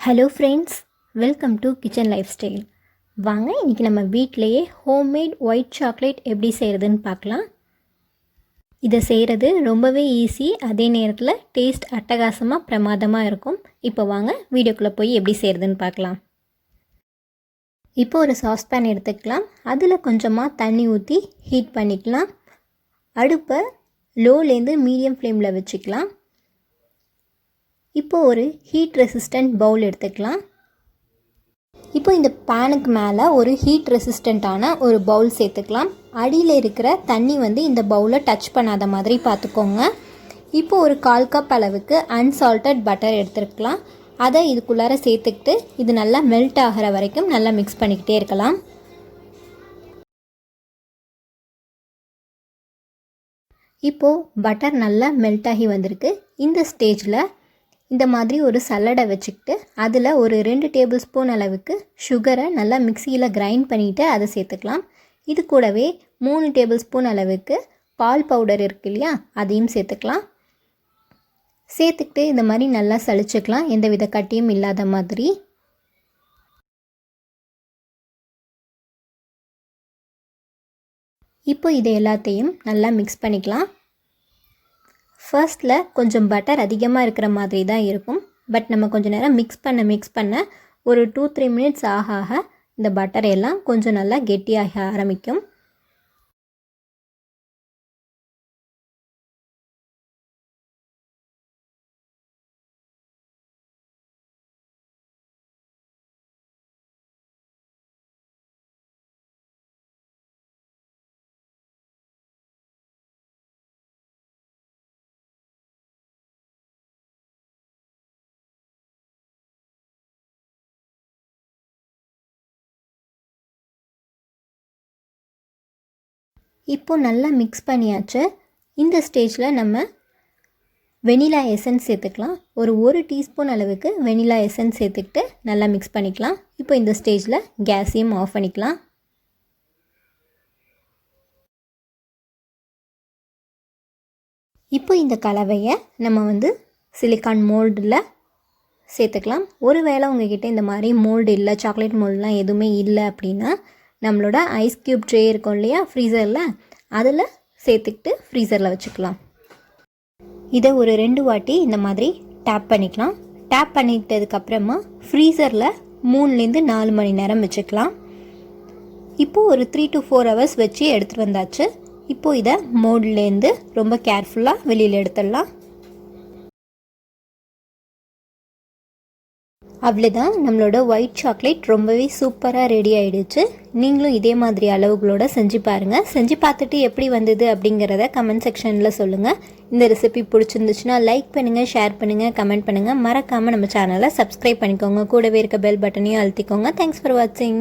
Hello friends, welcome to kitchen life style. வாங்க இன்றைக்கி நம்ம வீட்டிலையே ஹோம்மேட் ஒயிட் சாக்லேட் எப்படி செய்கிறதுன்னு பார்க்கலாம். இதை செய்கிறது ரொம்பவே ஈஸி, அதே நேரத்தில் டேஸ்ட் அட்டகாசமாக பிரமாதமாக இருக்கும். இப்போ வாங்க வீடியோக்குள்ளே போய் எப்படி செய்கிறதுன்னு பார்க்கலாம். இப்போ ஒரு சாஸ்பேன் எடுத்துக்கலாம். அதில் கொஞ்சமாக தண்ணி ஊற்றி ஹீட் பண்ணிக்கலாம். அடுப்பை லோலேருந்து மீடியம் ஃப்ளேமில் வச்சுக்கலாம். இப்போ ஒரு ஹீட் ரெசிஸ்டண்ட் பவுல் எடுத்துக்கலாம். இப்போ இந்த பேனுக்கு மேலே ஒரு ஹீட் ரெசிஸ்டண்ட்டான ஒரு பவுல் சேர்த்துக்கலாம். அடியில் இருக்கிற தண்ணி இந்த பவுலில் டச் பண்ணாத மாதிரி பார்த்துக்கோங்க. இப்போ ஒரு 1/4 கப் அளவுக்கு அன்சால்டட் பட்டர் எடுத்துருக்கலாம். அதை இதுக்குள்ளார சேர்த்துக்கிட்டு இது நல்லா மெல்ட் ஆகிற வரைக்கும் நல்லா மிக்ஸ் பண்ணிக்கிட்டே இருக்கலாம். இப்போது பட்டர் நல்லா மெல்ட் ஆகி வந்திருக்கு. இந்த ஸ்டேஜில் இந்த மாதிரி ஒரு சல்லடை வச்சுக்கிட்டு அதில் ஒரு 2 டேபிள் ஸ்பூன் அளவுக்கு சுகரை நல்லா மிக்சியில் கிரைண்ட் பண்ணிவிட்டு அதை சேர்த்துக்கலாம். இது கூடவே 3 டேபிள் ஸ்பூன் அளவுக்கு பால் பவுடர் இருக்கு இல்லையா, அதையும் சேர்த்துக்கலாம். சேர்த்துக்கிட்டு இந்த மாதிரி நல்லா சளிச்சுக்கலாம், எந்த வித கட்டியும் இல்லாத மாதிரி. இப்போ இது எல்லாத்தையும் நல்லா மிக்ஸ் பண்ணிக்கலாம். ஃபர்ஸ்ட்டில் கொஞ்சம் பட்டர் அதிகமாக இருக்கிற மாதிரி தான் இருக்கும். பட் நம்ம கொஞ்சம் நேரம் மிக்ஸ் பண்ண ஒரு 2-3 மினிட்ஸ் ஆக இந்த பட்டர் எல்லாம் கொஞ்சம் நல்லா கெட்டியாக ஆரம்பிக்கும். இப்போ நல்லா மிக்ஸ் பண்ணியாச்சு. இந்த ஸ்டேஜில் நம்ம வெனிலா எசன்ஸ் சேர்த்துக்கலாம். ஒரு டீஸ்பூன் அளவுக்கு வெனிலா எசன்ஸ் சேர்த்துக்கிட்டு நல்லா மிக்ஸ் பண்ணிக்கலாம். இப்போ இந்த ஸ்டேஜில் கேஸையும் ஆஃப் பண்ணிக்கலாம். இப்போ இந்த கலவையை நம்ம சிலிக்கான் மோல்டில் சேர்த்துக்கலாம். ஒருவேளை உங்ககிட்ட இந்த மாதிரி மோல்டு இல்லை, சாக்லேட் மோல்டெலாம் எதுவுமே இல்லை அப்படின்னா நம்மளோட ஐஸ் க்யூப் ட்ரே இருக்கும் இல்லையா ஃப்ரீசரில், அதில் சேர்த்துக்கிட்டு ஃப்ரீசரில் வச்சுக்கலாம். இதை ஒரு 2 வாட்டி இந்த மாதிரி டேப் பண்ணிக்கலாம். டேப் பண்ணிக்கிட்டதுக்கப்புறமா ஃப்ரீசரில் 3லேருந்து 4 மணி நேரம் வச்சுக்கலாம். இப்போது ஒரு 3 to 4 ஹவர்ஸ் வச்சு எடுத்துகிட்டு வந்தாச்சு. இப்போது இதை மோல்ட்லேருந்து ரொம்ப கேர்ஃபுல்லாக வெளியில் எடுத்துடலாம். அவ்வளோதான், நம்மளோட ஒயிட் சாக்லேட் ரொம்பவே சூப்பராக ரெடி ஆகிடுச்சு. நீங்களும் இதே மாதிரி அளவுகளோடு செஞ்சு பாருங்கள். செஞ்சு பார்த்துட்டு எப்படி வந்தது அப்படிங்கிறத கமெண்ட் செக்ஷனில் சொல்லுங்கள். இந்த ரெசிபி பிடிச்சிருந்துச்சுன்னா லைக் பண்ணுங்கள், ஷேர் பண்ணுங்கள், கமெண்ட் பண்ணுங்கள். மறக்காமல் நம்ம சேனலை சப்ஸ்கிரைப் பண்ணிக்கோங்க. கூடவே இருக்க பெல் பட்டனையும் அழுத்திக்கோங்க. தேங்க்ஸ் ஃபார் வாட்சிங்.